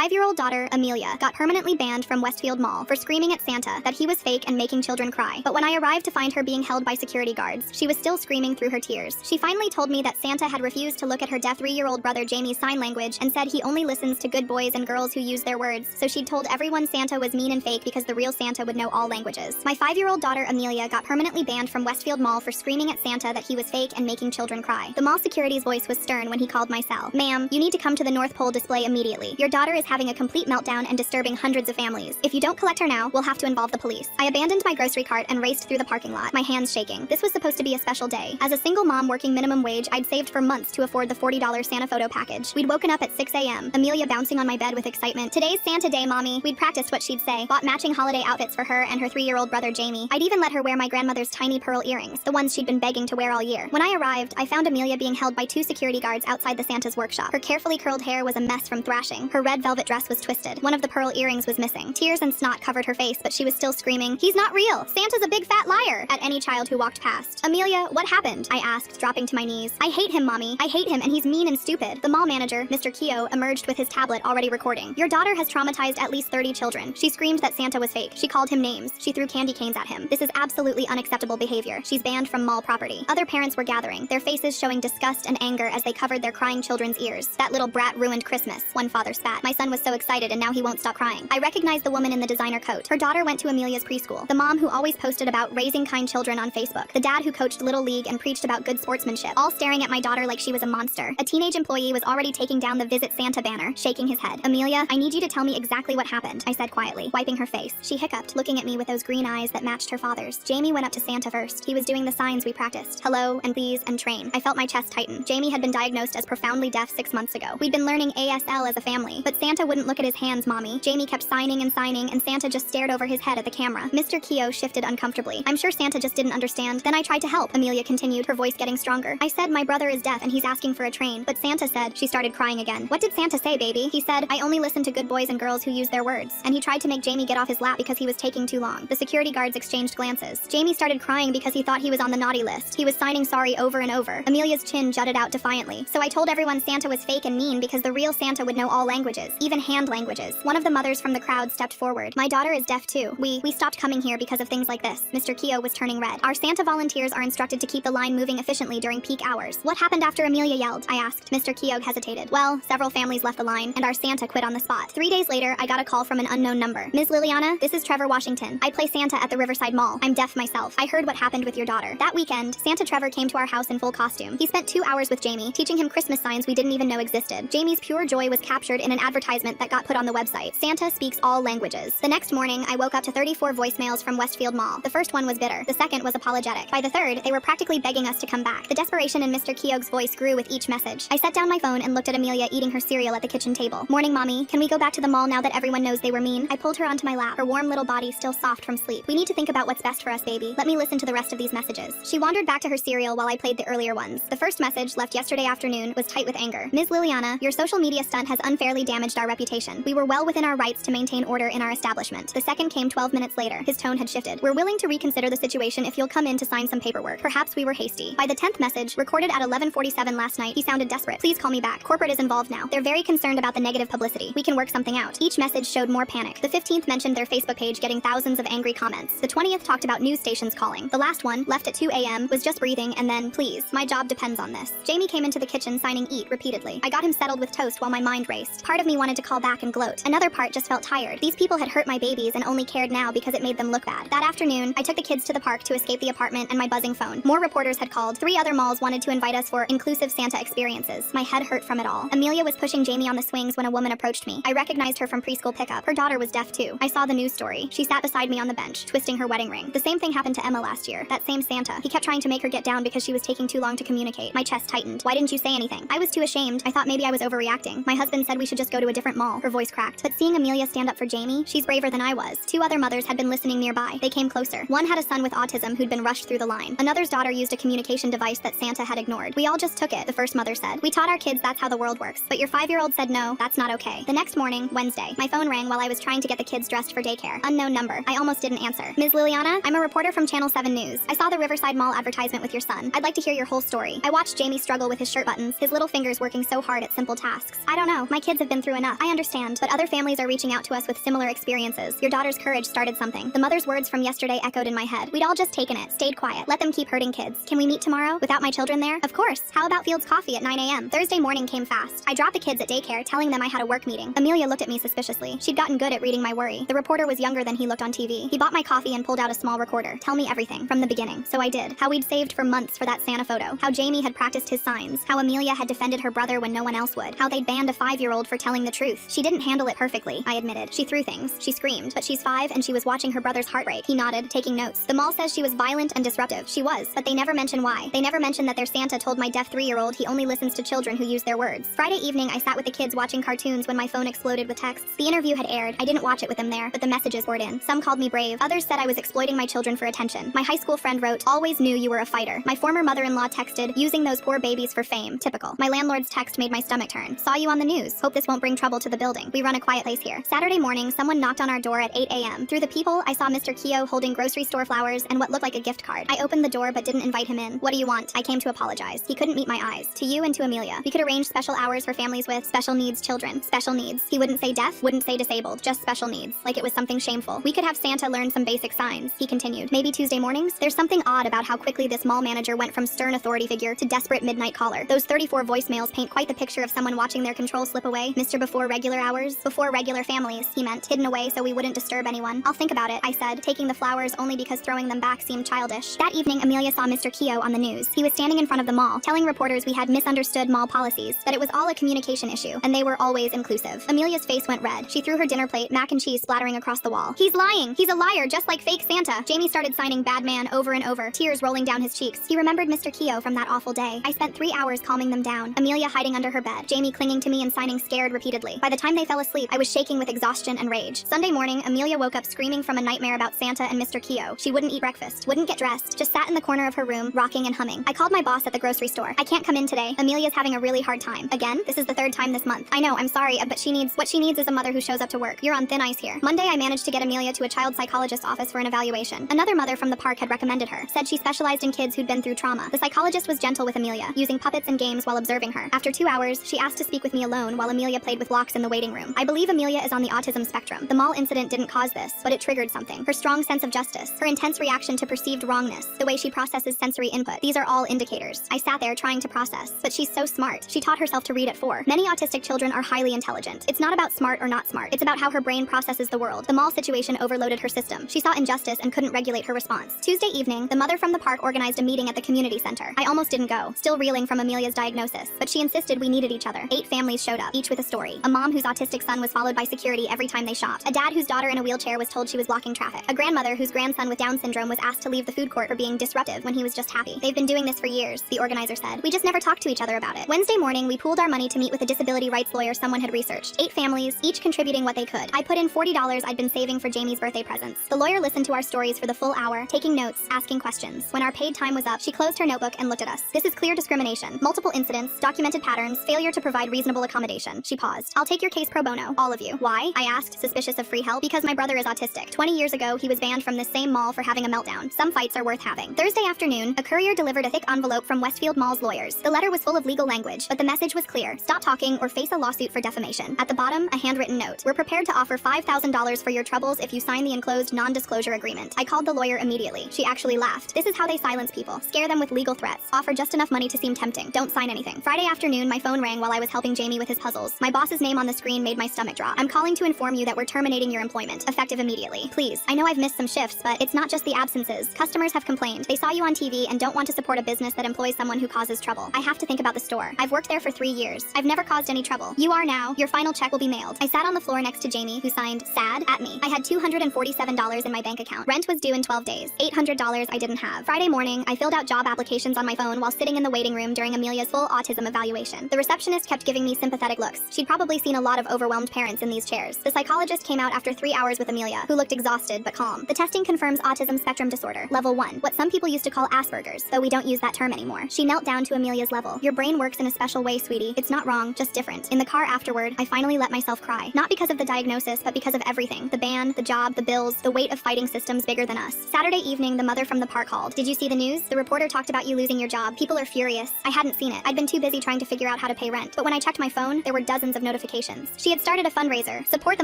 5-year-old daughter, Amelia, got permanently banned from Westfield Mall for screaming at Santa that he was fake and making children cry. But when I arrived to find her being held by security guards, she was still screaming through her tears. She finally told me that Santa had refused to look at her deaf 3-year-old brother Jamie's sign language and said he only listens to good boys and girls who use their words, so she'd told everyone Santa was mean and fake because the real Santa would know all languages. My 5-year-old daughter, Amelia, got permanently banned from Westfield Mall for screaming at Santa that he was fake and making children cry. The mall security's voice was stern when he called my cell. "Ma'am, you need to come to the North Pole display immediately. Your daughter is having a complete meltdown and disturbing hundreds of families. If you don't collect her now, we'll have to involve the police." I abandoned my grocery cart and raced through the parking lot, my hands shaking. This was supposed to be a special day. As a single mom working minimum wage, I'd saved for months to afford the $40 Santa photo package. We'd woken up at 6 a.m., Amelia bouncing on my bed with excitement. "Today's Santa Day, Mommy." We'd practiced what she'd say, bought matching holiday outfits for her and her 3-year-old brother Jamie. I'd even let her wear my grandmother's tiny pearl earrings, the ones she'd been begging to wear all year. When I arrived, I found Amelia being held by 2 security guards outside the Santa's workshop. Her carefully curled hair was a mess from thrashing. Her red velvet dress was twisted. One of the pearl earrings was missing. Tears and snot covered her face, but she was still screaming, "He's not real! Santa's a big fat liar!" at any child who walked past. "Amelia, what happened?" I asked, dropping to my knees. "I hate him, Mommy. I hate him, and he's mean and stupid." The mall manager, Mr. Keogh, emerged with his tablet already recording. "Your daughter has traumatized at least 30 children. She screamed that Santa was fake. She called him names. She threw candy canes at him. This is absolutely unacceptable behavior. She's banned from mall property." Other parents were gathering, their faces showing disgust and anger as they covered their crying children's ears. "That little brat ruined Christmas," one father spat. "My son was so excited and now he won't stop crying." I recognized the woman in the designer coat. Her daughter went to Amelia's preschool. The mom who always posted about raising kind children on Facebook. The dad who coached Little League and preached about good sportsmanship, all staring at my daughter like she was a monster. A teenage employee was already taking down the Visit Santa banner, shaking his head. "Amelia, I need you to tell me exactly what happened," I said quietly, wiping her face. She hiccuped, looking at me with those green eyes that matched her father's. "Jamie went up to Santa first. He was doing the signs we practiced. Hello, and please, and train." I felt my chest tighten. Jamie had been diagnosed as profoundly deaf 6 months ago. We'd been learning ASL as a family, but Santa wouldn't look at his hands, Mommy. Jamie kept signing, and Santa just stared over his head at the camera. Mr. Keogh shifted uncomfortably. "I'm sure Santa just didn't understand. Then I tried to help," Amelia continued, her voice getting stronger. "I said my brother is deaf and he's asking for a train, but Santa said—" She started crying again. "What did Santa say, baby?" "He said, I only listen to good boys and girls who use their words. And he tried to make Jamie get off his lap because he was taking too long." The security guards exchanged glances. Jamie started crying because he thought he was on the naughty list. He was signing sorry over and over. Amelia's chin jutted out defiantly. "So I told everyone Santa was fake and mean because the real Santa would know all languages, even hand languages." One of the mothers from the crowd stepped forward. "My daughter is deaf too. We stopped coming here because of things like this." Mr. Keogh was turning red. "Our Santa volunteers are instructed to keep the line moving efficiently during peak hours." "What happened after Amelia yelled?" I asked. Mr. Keogh hesitated. "Well, several families left the line, and our Santa quit on the spot." 3 days later, I got a call from an unknown number. "Ms. Liliana, this is Trevor Washington. I play Santa at the Riverside Mall. I'm deaf myself. I heard what happened with your daughter. That weekend, Santa Trevor came to our house in full costume. He spent 2 hours with Jamie, teaching him Christmas signs we didn't even know existed. Jamie's pure joy was captured in an advertisement that got put on the website. Santa speaks all languages." The next morning, I woke up to 34 voicemails from Westfield Mall. The first one was bitter. The second was apologetic. By the third, they were practically begging us to come back. The desperation in Mr. Keogh's voice grew with each message. I set down my phone and looked at Amelia eating her cereal at the kitchen table. "Morning, Mommy. Can we go back to the mall now that everyone knows they were mean?" I pulled her onto my lap, her warm little body still soft from sleep. "We need to think about what's best for us, baby. Let me listen to the rest of these messages." She wandered back to her cereal while I played the earlier ones. The first message, left yesterday afternoon, was tight with anger. "Ms. Liliana, your social media stunt has unfairly damaged our reputation. We were well within our rights to maintain order in our establishment." The second came 12 minutes later. His tone had shifted. "We're willing to reconsider the situation if you'll come in to sign some paperwork. Perhaps we were hasty." By the 10th message, recorded at 11:47 last night, he sounded desperate. "Please call me back. Corporate is involved now. They're very concerned about the negative publicity. We can work something out." Each message showed more panic. The 15th mentioned their Facebook page getting thousands of angry comments. The 20th talked about news stations calling. The last one, left at 2 a.m., was just breathing and then, "Please, my job depends on this." Jamie came into the kitchen signing "eat" repeatedly. I got him settled with toast while my mind raced. Part of me wanted to call back and gloat. Another part just felt tired. These people had hurt my babies and only cared now because it made them look bad. That afternoon, I took the kids to the park to escape the apartment and my buzzing phone. More reporters had called. 3 other malls wanted to invite us for inclusive Santa experiences. My head hurt from it all. Amelia was pushing Jamie on the swings when a woman approached me. I recognized her from preschool pickup. Her daughter was deaf too. I saw the news story. She sat beside me on the bench, twisting her wedding ring. The same thing happened to Emma last year. That same Santa. He kept trying to make her get down because she was taking too long to communicate. My chest tightened. "Why didn't you say anything?" I was too ashamed. I thought maybe I was overreacting. My husband said we should just go to a different mall. Her voice cracked. But seeing Amelia stand up for Jamie, she's braver than I was. 2 other mothers had been listening nearby. They came closer. One had a son with autism who'd been rushed through the line. Another's daughter used a communication device that Santa had ignored. "We all just took it," the first mother said. "We taught our kids that's how the world works. But your 5-year-old said no, that's not okay." The next morning, Wednesday, my phone rang while I was trying to get the kids dressed for daycare. Unknown number. I almost didn't answer. "Ms. Liliana, I'm a reporter from Channel 7 News. I saw the Riverside Mall advertisement with your son. I'd like to hear your whole story." I watched Jamie struggle with his shirt buttons, his little fingers working so hard at simple tasks. "I don't know. My kids have been through enough. enough. I understand, but other families are reaching out to us with similar experiences. Your daughter's courage started something. The mother's words from yesterday echoed in my head. We'd all just taken it, stayed quiet, let them keep hurting kids. Can we meet tomorrow without my children there? Of course. How about Field's coffee at 9 a.m.? Thursday morning came fast. I dropped the kids at daycare, telling them I had a work meeting. Amelia looked at me suspiciously. She'd gotten good at reading my worry. The reporter was younger than he looked on TV. He bought my coffee and pulled out a small recorder. Tell me everything, from the beginning. So I did. How we'd saved for months for that Santa photo. How Jamie had practiced his signs. How Amelia had defended her brother when no one else would. How they'd banned a 5-year-old for telling the truth. She didn't handle it perfectly, I admitted. She threw things. She screamed. But she's 5 and she was watching her brother's heart rate. He nodded, taking notes. The mall says she was violent and disruptive. She was, but they never mention why. They never mention that their Santa told my deaf 3-year-old he only listens to children who use their words. Friday evening, I sat with the kids watching cartoons when my phone exploded with texts. The interview had aired. I didn't watch it with them there, but the messages poured in. Some called me brave. Others said I was exploiting my children for attention. My high school friend wrote, always knew you were a fighter. My former mother-in-law texted, using those poor babies for fame. Typical. My landlord's text made my stomach turn. Saw you on the news. Hope this won't bring trouble to the building. We run a quiet place here. Saturday morning, someone knocked on our door at 8 a.m. Through the peephole, I saw Mr. Keogh holding grocery store flowers and what looked like a gift card. I opened the door but didn't invite him in. What do you want? I came to apologize. He couldn't meet my eyes. To you and to Amelia. We could arrange special hours for families with special needs children. Special needs. He wouldn't say deaf, wouldn't say disabled, just special needs. Like it was something shameful. We could have Santa learn some basic signs. He continued. Maybe Tuesday mornings? There's something odd about how quickly this mall manager went from stern authority figure to desperate midnight caller. Those 34 voicemails paint quite the picture of someone watching their control slip away. Mr. Before regular hours? Before regular families, he meant. Hidden away so we wouldn't disturb anyone. I'll think about it, I said, taking the flowers only because throwing them back seemed childish. That evening, Amelia saw Mr. Keogh on the news. He was standing in front of the mall, telling reporters we had misunderstood mall policies, that it was all a communication issue, and they were always inclusive. Amelia's face went red. She threw her dinner plate, mac and cheese splattering across the wall. He's lying! He's a liar, just like fake Santa! Jamie started signing bad man over and over, tears rolling down his cheeks. He remembered Mr. Keogh from that awful day. I spent 3 hours calming them down. Amelia hiding under her bed, Jamie clinging to me and signing scared repeatedly. By the time they fell asleep, I was shaking with exhaustion and rage. Sunday morning, Amelia woke up screaming from a nightmare about Santa and Mr. Keogh. She wouldn't eat breakfast, wouldn't get dressed, just sat in the corner of her room, rocking and humming. I called my boss at the grocery store. I can't come in today. Amelia's having a really hard time. Again? This is the 3rd time this month. I know, I'm sorry, but what she needs is a mother who shows up to work. You're on thin ice here. Monday, I managed to get Amelia to a child psychologist's office for an evaluation. Another mother from the park had recommended her, said she specialized in kids who'd been through trauma. The psychologist was gentle with Amelia, using puppets and games while observing her. After 2 hours, she asked to speak with me alone while Amelia played with blocks in the waiting room. I believe Amelia is on the autism spectrum. The mall incident didn't cause this, but it triggered something. Her strong sense of justice, her intense reaction to perceived wrongness, the way she processes sensory input. These are all indicators. I sat there trying to process, but she's so smart. She taught herself to read at 4. Many autistic children are highly intelligent. It's not about smart or not smart. It's about how her brain processes the world. The mall situation overloaded her system. She saw injustice and couldn't regulate her response. Tuesday evening, the mother from the park organized a meeting at the community center. I almost didn't go, still reeling from Amelia's diagnosis, but she insisted we needed each other. 8 families showed up, each with a story. A mom whose autistic son was followed by security every time they shopped. A dad whose daughter in a wheelchair was told she was blocking traffic. A grandmother whose grandson with Down syndrome was asked to leave the food court for being disruptive when he was just happy. They've been doing this for years, the organizer said. We just never talked to each other about it. Wednesday morning, we pooled our money to meet with a disability rights lawyer someone had researched. 8 families, each contributing what they could. I put in $40 I'd been saving for Jamie's birthday presents. The lawyer listened to our stories for the full hour, taking notes, asking questions. When our paid time was up, she closed her notebook and looked at us. This is clear discrimination. Multiple incidents, documented patterns, failure to provide reasonable accommodation. She paused. I'll take your case pro bono, all of you. Why? I asked, suspicious of free help. Because my brother is autistic. 20 years ago, he was banned from this same mall for having a meltdown. Some fights are worth having. Thursday afternoon, a courier delivered a thick envelope from Westfield Mall's lawyers. The letter was full of legal language, but the message was clear. Stop talking or face a lawsuit for defamation. At the bottom, a handwritten note. We're prepared to offer $5,000 for your troubles if you sign the enclosed non-disclosure agreement. I called the lawyer immediately. She actually laughed. This is how they silence people. Scare them with legal threats. Offer just enough money to seem tempting. Don't sign anything. Friday afternoon, my phone rang while I was helping Jamie with his puzzles. My boss's name on the screen made my stomach drop. I'm calling to inform you that we're terminating your employment, effective immediately. Please. I know I've missed some shifts, but it's not just the absences. Customers have complained. They saw you on TV and don't want to support a business that employs someone who causes trouble. I have to think about the store. I've worked there for 3 years. I've never caused any trouble. You are now. Your final check will be mailed. I sat on the floor next to Jamie, who signed sad at me. I had $247 in my bank account. Rent was due in 12 days. $800 I didn't have. Friday morning, I filled out job applications on my phone while sitting in the waiting room during Amelia's full autism evaluation. The receptionist kept giving me sympathetic looks. She'd probably seen a lot of overwhelmed parents in these chairs. The psychologist came out after 3 hours with Amelia, who looked exhausted but calm. The testing confirms autism spectrum disorder, level 1, what some people used to call Asperger's, though we don't use that term anymore. She knelt down to Amelia's level. Your brain works in a special way, sweetie. It's not wrong, just different. In the car afterward, I finally let myself cry. Not because of the diagnosis, but because of everything. The ban, the job, the bills, the weight of fighting systems bigger than us. Saturday evening, the mother from the park called. Did you see the news? The reporter talked about you losing your job. People are furious. I hadn't seen it. I'd been too busy trying to figure out how to pay rent. But when I checked my phone, there were dozens of notifications notifications. She had started a fundraiser, Support the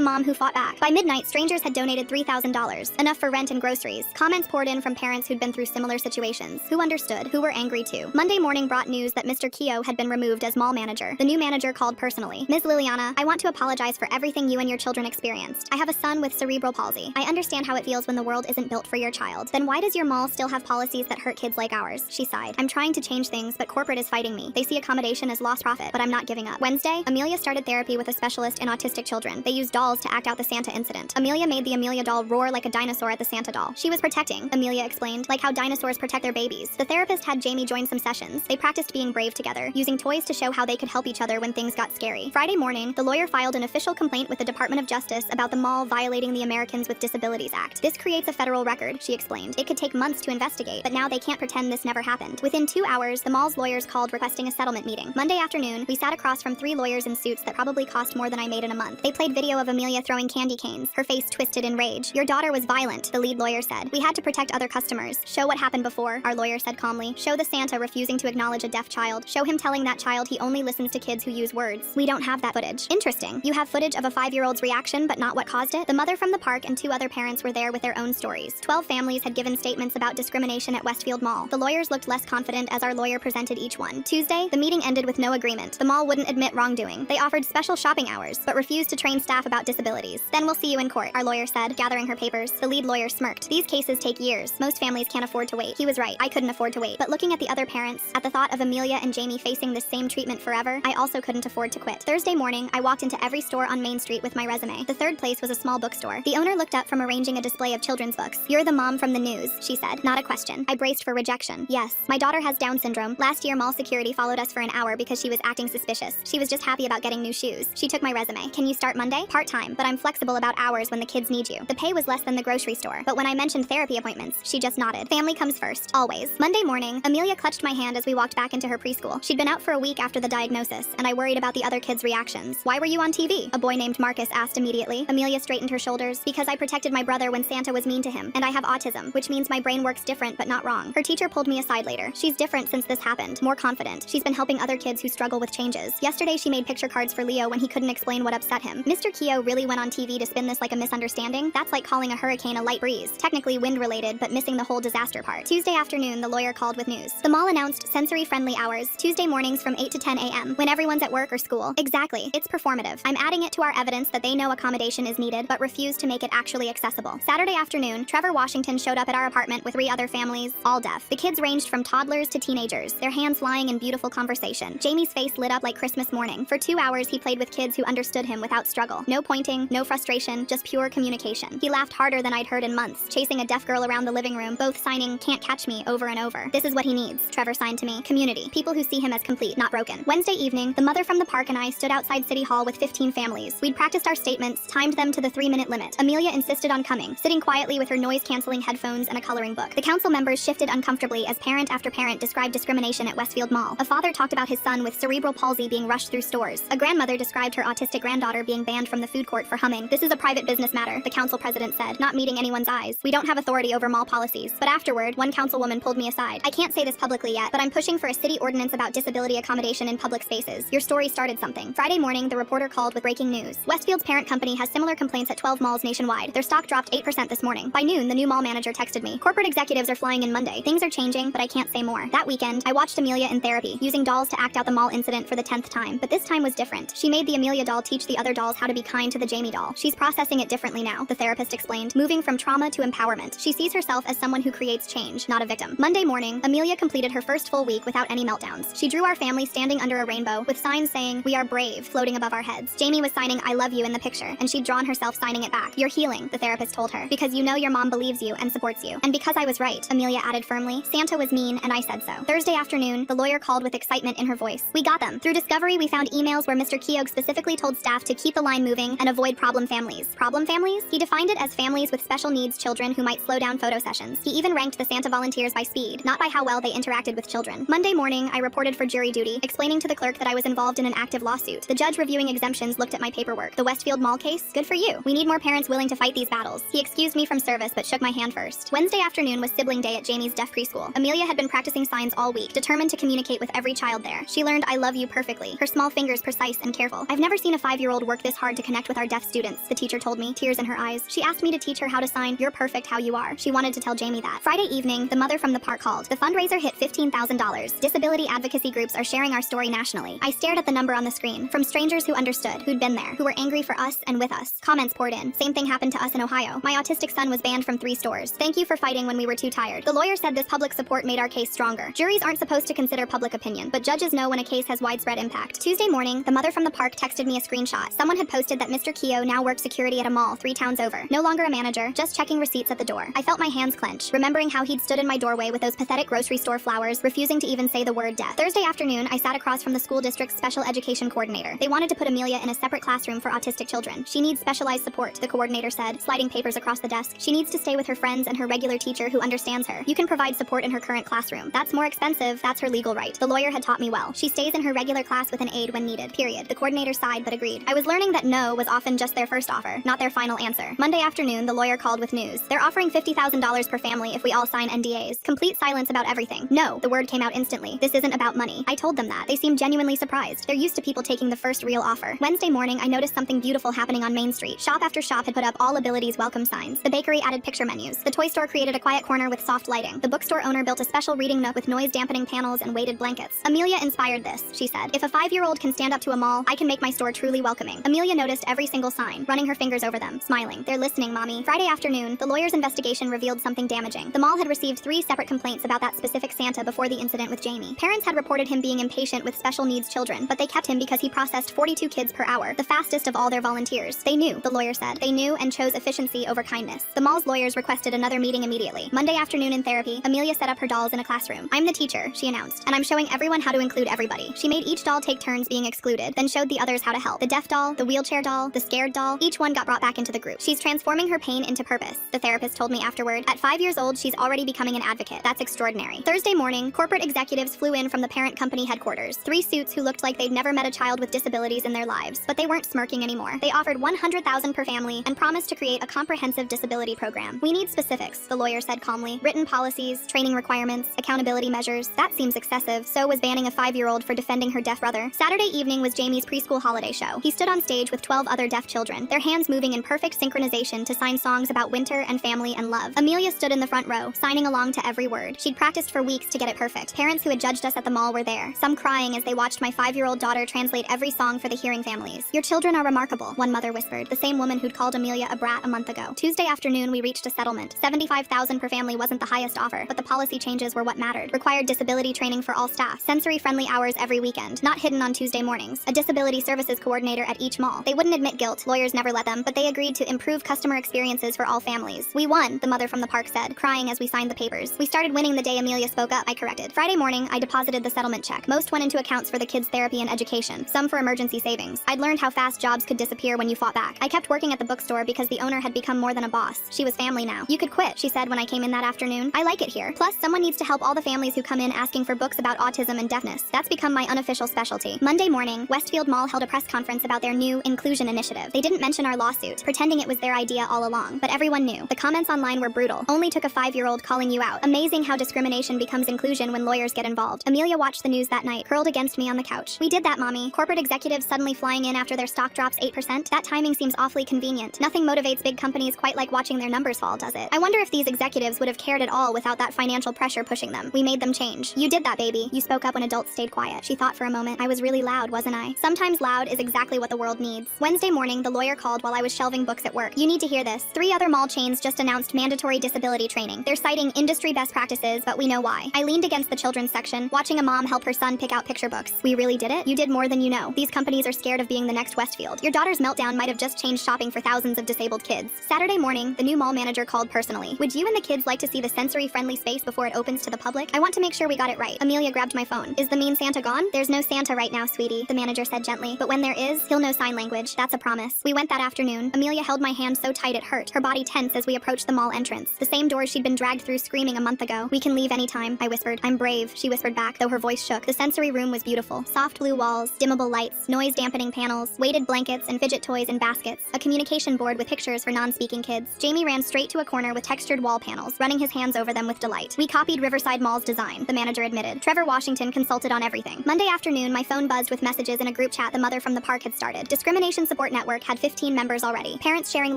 Mom Who Fought Back. By midnight, strangers had donated $3,000, enough for rent and groceries. Comments poured in from parents who'd been through similar situations, who understood, who were angry too. Monday morning brought news that Mr. Keogh had been removed as mall manager. The new manager called personally. Ms. Liliana, I want to apologize for everything you and your children experienced. I have a son with cerebral palsy. I understand how it feels when the world isn't built for your child. Then why does your mall still have policies that hurt kids like ours? She sighed. I'm trying to change things, but corporate is fighting me. They see accommodation as lost profit, but I'm not giving up. Wednesday, Amelia started therapy with a specialist in autistic children. They used dolls to act out the Santa incident. Amelia made the Amelia doll roar like a dinosaur at the Santa doll. She was protecting, Amelia explained, like how dinosaurs protect their babies. The therapist had Jamie join some sessions. They practiced being brave together, using toys to show how they could help each other when things got scary. Friday morning, the lawyer filed an official complaint with the Department of Justice about the mall violating the Americans with Disabilities Act. This creates a federal record, she explained. It could take months to investigate, but now they can't pretend this never happened. Within 2 hours, the mall's lawyers called requesting a settlement meeting. Monday afternoon, we sat across from 3 lawyers in suits that probably cost more than I made in a month. They played video of Amelia throwing candy canes, her face twisted in rage. Your daughter was violent, the lead lawyer said. We had to protect other customers. Show what happened before, our lawyer said calmly. Show the Santa refusing to acknowledge a deaf child. Show him telling that child he only listens to kids who use words. We don't have that footage. Interesting. You have footage of a 5-year-old's reaction, but not what caused it? The mother from the park and 2 other parents were there with their own stories. 12 families had given statements about discrimination at Westfield Mall. The lawyers looked less confident as our lawyer presented each one. Tuesday, the meeting ended with no agreement. The mall wouldn't admit wrongdoing. They offered special shopping hours, but refused to train staff about disabilities. Then we'll see you in court, our lawyer said, gathering her papers. The lead lawyer smirked. These cases take years. Most families can't afford to wait. He was right. I couldn't afford to wait. But looking at the other parents, at the thought of Amelia and Jamie facing this same treatment forever, I also couldn't afford to quit. Thursday morning, I walked into every store on Main Street with my resume. The third place was a small bookstore. The owner looked up from arranging a display of children's books. You're the mom from the news, she said. Not a question. I braced for rejection. Yes, my daughter has Down syndrome. Last year, mall security followed us for an hour because she was acting suspicious. She was just happy about getting new shoes. She took my resume. Can you start Monday? Part-time, but I'm flexible about hours when the kids need you. The pay was less than the grocery store, but when I mentioned therapy appointments, she just nodded. Family comes first, always. Monday morning, Amelia clutched my hand as we walked back into her preschool. She'd been out for a week after the diagnosis, and I worried about the other kids' reactions. Why were you on TV? A boy named Marcus asked immediately. Amelia straightened her shoulders. Because I protected my brother when Santa was mean to him, and I have autism, which means my brain works different but not wrong. Her teacher pulled me aside later. She's different since this happened, more confident. She's been helping other kids who struggle with changes. Yesterday she made picture cards for Leo when he couldn't explain what upset him. Mr. Keogh really went on TV to spin this like a misunderstanding? That's like calling a hurricane a light breeze. Technically wind-related, but missing the whole disaster part. Tuesday afternoon, the lawyer called with news. The mall announced sensory-friendly hours, Tuesday mornings from 8 to 10 a.m., when everyone's at work or school. Exactly. It's performative. I'm adding it to our evidence that they know accommodation is needed, but refuse to make it actually accessible. Saturday afternoon, Trevor Washington showed up at our apartment with 3 other families, all deaf. The kids ranged from toddlers to teenagers, their hands flying in beautiful conversation. Jamie's face lit up like Christmas morning. For 2 hours, he played with kids who understood him without struggle. No pointing, no frustration, just pure communication. He laughed harder than I'd heard in months, chasing a deaf girl around the living room, both signing "Can't Catch Me" over and over. This is what he needs, Trevor signed to me. Community. People who see him as complete, not broken. Wednesday evening, the mother from the park and I stood outside City Hall with 15 families. We'd practiced our statements, timed them to the 3-minute limit. Amelia insisted on coming, sitting quietly with her noise-canceling headphones and a coloring book. The council members shifted uncomfortably as parent after parent described discrimination at Westfield Mall. A father talked about his son with cerebral palsy being rushed through stores. A grandmother described her autistic granddaughter being banned from the food court for humming. This is a private business matter, the council president said, not meeting anyone's eyes. We don't have authority over mall policies. But afterward, one councilwoman pulled me aside. I can't say this publicly yet, but I'm pushing for a city ordinance about disability accommodation in public spaces. Your story started something. Friday morning, the reporter called with breaking news. Westfield's parent company has similar complaints at 12 malls nationwide. Their stock dropped 8% this morning. By noon, the new mall manager texted me. Corporate executives are flying in Monday. Things are changing, but I can't say more. That weekend, I watched Amelia in therapy, using dolls to act out the mall incident for the 10th time. But this time was different. She made the Amelia doll teach the other dolls how to be kind to the Jamie doll. She's processing it differently now, the therapist explained, moving from trauma to empowerment. She sees herself as someone who creates change, not a victim. Monday morning, Amelia completed her first full week without any meltdowns. She drew our family standing under a rainbow, with signs saying, "We are brave," floating above our heads. Jamie was signing "I love you" in the picture, and she'd drawn herself signing it back. "You're healing," the therapist told her, "because you know your mom believes you and supports you." And because I was right, Amelia added firmly. Santa was mean, and I said so. Thursday afternoon, the lawyer called with excitement in her voice. We got them. Through discovery, we found emails where Mr. Keogh specifically told staff to keep the line moving and avoid problem families. Problem families? He defined it as families with special needs children who might slow down photo sessions. He even ranked the Santa volunteers by speed, not by how well they interacted with children. Monday morning, I reported for jury duty, explaining to the clerk that I was involved in an active lawsuit. The judge reviewing exemptions looked at my paperwork. The Westfield Mall case? Good for you. We need more parents willing to fight these battles. He excused me from service but shook my hand first. Wednesday afternoon was sibling day at Jamie's deaf preschool. Amelia had been practicing signs all week, determined to communicate with every child there. She learned "I love you" perfectly, her small fingers precise and careful. careful. I've never seen a 5-year-old work this hard to connect with our deaf students, the teacher told me, tears in her eyes. She asked me to teach her how to sign, "You're perfect how you are." She wanted to tell Jamie that. Friday evening, the mother from the park called. The fundraiser hit $15,000. Disability advocacy groups are sharing our story nationally. I stared at the number on the screen. From strangers who understood, who'd been there, who were angry for us and with us. Comments poured in. Same thing happened to us in Ohio. My autistic son was banned from 3 stores. Thank you for fighting when we were too tired. The lawyer said this public support made our case stronger. Juries aren't supposed to consider public opinion, but judges know when a case has widespread impact. Tuesday morning, the mother from the park texted me a screenshot. Someone had posted that Mr. Keogh now works security at a mall 3 towns over. No longer a manager, just checking receipts at the door. I felt my hands clench, remembering how he'd stood in my doorway with those pathetic grocery store flowers, refusing to even say the word deaf. Thursday afternoon, I sat across from the school district's special education coordinator. They wanted to put Amelia in a separate classroom for autistic children. She needs specialized support, the coordinator said, sliding papers across the desk. She needs to stay with her friends and her regular teacher who understands her. You can provide support in her current classroom. That's more expensive, that's her legal right. The lawyer had taught me well. She stays in her regular class with an aide when needed, period. The coordinator sighed but agreed. I was learning that no was often just their first offer, not their final answer. Monday afternoon, the lawyer called with news. They're offering $50,000 per family if we all sign NDAs. Complete silence about everything. No, the word came out instantly. This isn't about money. I told them that. They seemed genuinely surprised. They're used to people taking the first real offer. Wednesday morning, I noticed something beautiful happening on Main Street. Shop after shop had put up all abilities welcome signs. The bakery added picture menus. The toy store created a quiet corner with soft lighting. The bookstore owner built a special reading nook with noise-dampening panels and weighted blankets. Amelia inspired this, she said. If a 5-year-old can stand up to a mall, I can make my store truly welcoming. Amelia noticed every single sign, running her fingers over them, smiling. They're listening, Mommy. Friday afternoon, the lawyer's investigation revealed something damaging. The mall had received 3 separate complaints about that specific Santa before the incident with Jamie. Parents had reported him being impatient with special needs children, but they kept him because he processed 42 kids per hour, the fastest of all their volunteers. They knew, the lawyer said. They knew and chose efficiency over kindness. The mall's lawyers requested another meeting immediately. Monday afternoon in therapy, Amelia set up her dolls in a classroom. I'm the teacher, she announced, and I'm showing everyone how to include everybody. She made each doll take turns being excluded, then showed the others how to help. The deaf doll, the wheelchair doll, the scared doll, each one got brought back into the group. She's transforming her pain into purpose, the therapist told me afterward. At 5 years old, she's already becoming an advocate. That's extraordinary. Thursday morning, corporate executives flew in from the parent company headquarters. 3 suits who looked like they'd never met a child with disabilities in their lives, but they weren't smirking anymore. They offered $100,000 per family and promised to create a comprehensive disability program. We need specifics, the lawyer said calmly. Written policies, training requirements, accountability measures. That seems excessive. So was banning a 5-year-old for defending her deaf brother. Saturday evening was Jamie's preschool holiday show. He stood on stage with 12 other deaf children, their hands moving in perfect synchronization to sign songs about winter and family and love. Amelia stood in the front row, signing along to every word. She'd practiced for weeks to get it perfect. Parents who had judged us at the mall were there, some crying as they watched my 5-year-old daughter translate every song for the hearing families. Your children are remarkable, one mother whispered, the same woman who'd called Amelia a brat a month ago. Tuesday afternoon, we reached a settlement. $75,000 per family wasn't the highest offer, but the policy changes were what mattered. Required disability training for all staff, sensory-friendly hours every weekend, not hidden on Tuesday mornings, a disability services coordinator at each mall. They wouldn't admit guilt, lawyers never let them, but they agreed to improve customer experiences for all families. We won, the mother from the park said, crying as we signed the papers. We started winning the day Amelia spoke up, I corrected. Friday morning, I deposited the settlement check. Most went into accounts for the kids' therapy and education, some for emergency savings. I'd learned how fast jobs could disappear when you fought back. I kept working at the bookstore because the owner had become more than a boss. She was family now. You could quit, she said when I came in that afternoon. I like it here. Plus, someone needs to help all the families who come in asking for books about autism and deafness. That's become my unofficial specialty. Monday morning, Westfield Mall held a press conference about their new inclusion initiative. They didn't mention our lawsuit, pretending it was their idea all along, but everyone knew. The comments online were brutal. Only took a 5-year-old calling you out. Amazing how discrimination becomes inclusion when lawyers get involved. Amelia watched the news that night, curled against me on the couch. We did that, Mommy. Corporate executives suddenly flying in after their stock drops 8%? That timing seems awfully convenient. Nothing motivates big companies quite like watching their numbers fall, does it? I wonder if these executives would have cared at all without that financial pressure pushing them. We made them change. You did that, baby. You spoke up when adults stayed quiet. She thought for a moment. I was really loud, wasn't I? Sometimes loud is exactly what the world needs. Wednesday morning, the lawyer called while I was shelving books at work. You need to hear this. 3 other mall chains just announced mandatory disability training. They're citing industry best practices, but we know why. I leaned against the children's section, watching a mom help her son pick out picture books. We really did it? You did more than you know. These companies are scared of being the next Westfield. Your daughter's meltdown might have just changed shopping for thousands of disabled kids. Saturday morning, the new mall manager called personally. Would you and the kids like to see the sensory-friendly space before it opens to the public? I want to make sure we got it right. Amelia grabbed my phone. Is the mean Santa gone? There's no Santa right now, sweetie, the manager said gently. But when there is, he'll know sign language. That's a promise. We went that afternoon. Amelia held my hand so tight it hurt, her body tense as we approached the mall entrance. The same door she'd been dragged through screaming a month ago. We can leave anytime, I whispered. I'm brave, she whispered back, though her voice shook. The sensory room was beautiful. Soft blue walls, dimmable lights, noise-dampening panels, weighted blankets, and fidget toys in baskets. A communication board with pictures for non-speaking kids. Jamie ran straight to a corner with textured wall panels, running his hands over them with delight. We copied Riverside Mall's design, the manager admitted. Trevor Washington consulted on everything. Monday afternoon, my phone buzzed with messages in a group chat the mother from the park had started. Discrimination Support Network had 15 members already. Parents sharing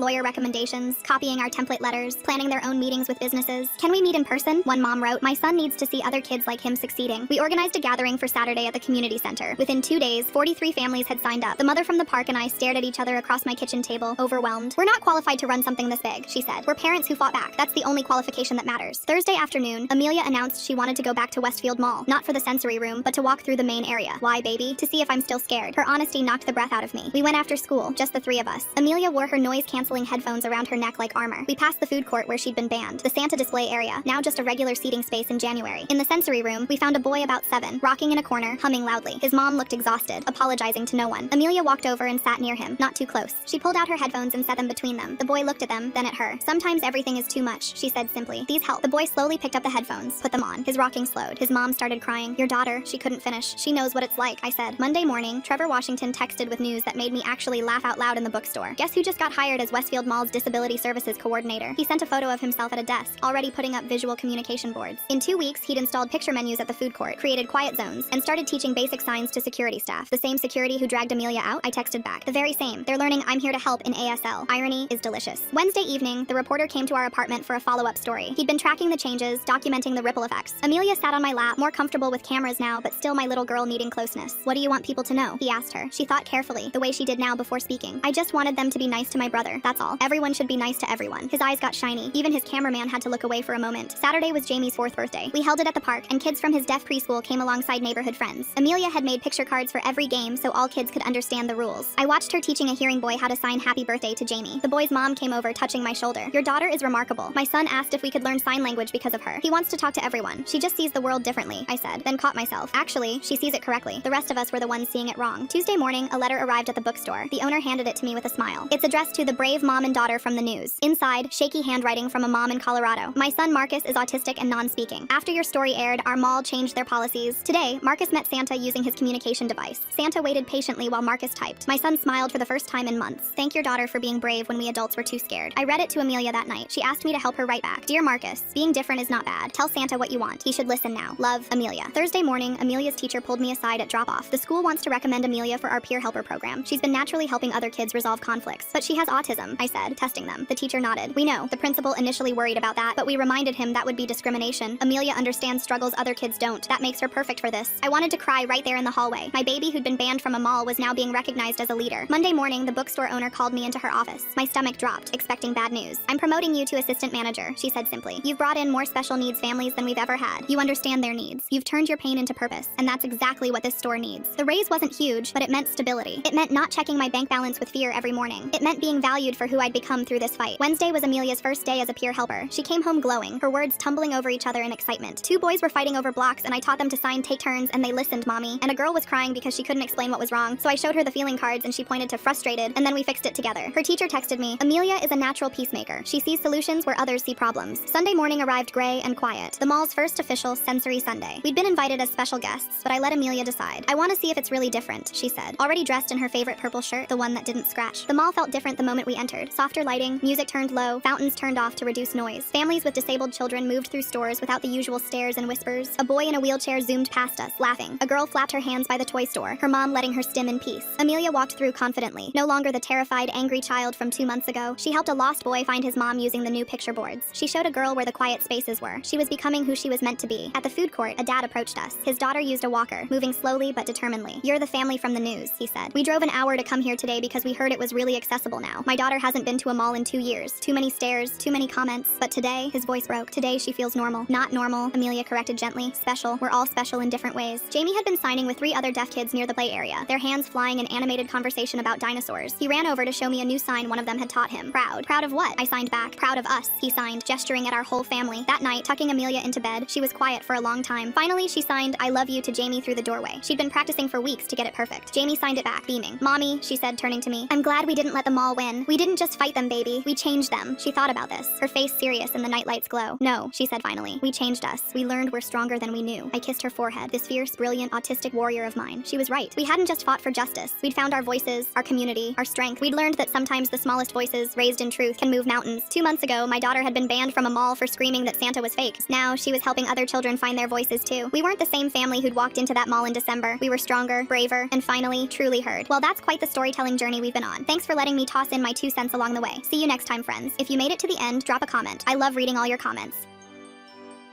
lawyer recommendations, copying our template letters, planning their own meetings with businesses. Can we meet in person? One mom wrote, my son needs to see other kids like him succeeding. We organized a gathering for Saturday at the community center. Within 2 days, 43 families had signed up. The mother from the park and I stared at each other across my kitchen table, overwhelmed. We're not qualified to run something this big, she said. We're parents who fought back. That's the only qualification that matters. Thursday afternoon, Amelia announced she wanted to go back to Westfield Mall, not for the sensory room, but to walk through the main area. Why, baby? To see if I'm still scared. Her honesty knocked the breath out of me. We went after school, just the three of us. Amelia wore her noise-canceling headphones around her neck like armor. We passed the food court where she'd been banned, the Santa display area, now just a regular seating space in January. In the sensory room, we found a boy about 7, rocking in a corner, humming loudly. His mom looked exhausted, apologizing to no one. Amelia walked over and sat near him, not too close. She pulled out her headphones and set them between them. The boy looked at them, then at her. Sometimes everything is too much, she said simply. These help. The boy slowly picked up the headphones, put them on. His rocking slowed. His mom started crying. Your daughter, she couldn't finish. She knows what it's like, I said. Monday morning, Trevor Washington texted with news that made me actually laugh out loud in the bookstore. Guess who just got hired as Westfield Mall's Disability Services Coordinator? He sent a photo of himself at a desk, already putting up visual communication boards. In 2 weeks, he'd installed picture menus at the food court, created quiet zones, and started teaching basic signs to security staff. The same security who dragged Amelia out? I texted back. The very same. They're learning I'm here to help in ASL. Irony is delicious. Wednesday evening, the reporter came to our apartment for a follow-up story. He'd been tracking the changes, documenting the ripple effects. Amelia sat on my lap, more comfortable with cameras now, but still my little girl needing closeness. What do you want people to know? He asked her. She thought carefully, the way she did now before speaking. I just wanted them to be nice to my brother, that's all. Everyone should be nice to everyone. His eyes got shiny. Even his cameraman had to look away for a moment. Saturday was Jamie's 4th birthday. We held it at the park, and kids from his deaf preschool came alongside neighborhood friends. Amelia had made picture cards for every game so all kids could understand the rules. I watched her teaching a hearing boy how to sign happy birthday to Jamie. The boy's mom came over, touching my shoulder. Your daughter is remarkable. My son asked if we could learn sign language because of her. He wants to talk to everyone. She just sees the world differently, I said, then caught myself. Actually, she sees it correctly. The rest of us were the ones seeing it wrong. Tuesday morning, a letter arrived at the bookstore. The owner handed it to me with a smile. It's addressed to the brave mom and daughter from the news. Inside, shaky handwriting from a mom in Colorado. My son Marcus is autistic and non-speaking. After your story aired, our mall changed their policies. Today, Marcus met Santa using his communication device. Santa waited patiently while Marcus typed. My son smiled for the first time in months. Thank your daughter for being brave when we adults were too scared. I read it to Amelia that night. She asked me to help her write back. Dear Marcus, being different is not bad. Tell Santa what you want. He should listen now. Love, Amelia. Thursday morning, Amelia's teacher pulled me aside at drop-off. The school wants to recommend Amelia for our peer helper program. She's been naturally helping other kids resolve conflicts, but she has autism, I said, testing them. The teacher nodded. We know. The principal initially worried about that, but we reminded him that would be discrimination. Amelia understands struggles other kids don't. That makes her perfect for this. I wanted to cry right there in the hallway. My baby who'd been banned from a mall was now being recognized as a leader. Monday morning, the bookstore owner called me into her office. My stomach dropped, expecting bad news. I'm promoting you to assistant manager, she said simply. You've brought in more special needs families than we've ever had. You understand their needs. You've turned your pain into purpose, and that's exactly what this store needs. The raise wasn't huge, but it meant stability. It meant not checking my bank balance with fear every morning. It meant being valued for who I'd become through this fight. Wednesday was Amelia's first day as a peer helper. She came home glowing, her words tumbling over each other in excitement. 2 boys were fighting over blocks, and I taught them to sign take turns, and they listened, mommy. And a girl was crying because she couldn't explain what was wrong, so I showed her the feeling cards and she pointed to frustrated, and then we fixed it together. Her teacher texted me, Amelia is a natural peacemaker. She sees solutions where others see problems. Sunday morning arrived gray and quiet. The mall's first official sensory Sunday. We'd been invited as special guests, but I let Amelia decide. I want to see if it's really different, she said. Already dressed in her favorite purple shirt, the one that didn't scratch. The mall felt different the moment we entered. Softer lighting, music turned low, fountains turned off to reduce noise. Families with disabled children moved through stores without the usual stares and whispers. A boy in a wheelchair zoomed past us, laughing. A girl flapped her hands by the toy store, her mom letting her stim in peace. Amelia walked through confidently, no longer the terrified, angry child from 2 months ago. She helped a lost boy find his mom using the new picture boards. She showed a girl where the quiet spaces were. She was becoming who she was meant to be. At the food court, a dad approached us. His daughter used a walker, moving slowly but determinedly. You're the family from the news, he said. We drove an hour to come here today because we heard it was really accessible now. My daughter hasn't been to a mall in 2 years. Too many stares, too many comments. But today, his voice broke. Today she feels normal. Not normal, Amelia corrected gently. Special. We're all special in different ways. Jamie had been signing with 3 other deaf kids near the play area, their hands flying in animated conversation about dinosaurs. He ran over to show me a new sign one of them had taught him. Proud. Proud of what? I signed back. Proud of us, he signed, gesturing at our whole family. That night, tucking Amelia into bed, she was quiet for a long time. Finally, she signed, I love you to Jamie through the doorway. She'd been practicing for weeks to get it perfect. Jamie signed it back, beaming. Mommy, she said, turning to me. I'm glad we didn't let the mall win. We didn't just fight them, baby. We changed them. She thought about this, her face serious in the nightlight's glow. No, she said finally. We changed us. We learned we're stronger than we knew. I kissed her forehead, this fierce, brilliant, autistic warrior of mine. She was right. We hadn't just fought for justice. We'd found our voices, our community, our strength. We'd learned that sometimes the smallest voices, raised in truth, can move mountains. 2 months ago, my daughter had been banned from a mall for screaming that Santa was fake. Now, she was helping other children find their voices too. We weren't the same family who'd walked into that mall in December. We were stronger, braver, together, and finally, truly heard. Well, that's quite the storytelling journey we've been on. Thanks for letting me toss in my 2 cents along the way. See you next time, friends. If you made it to the end, drop a comment. I love reading all your comments.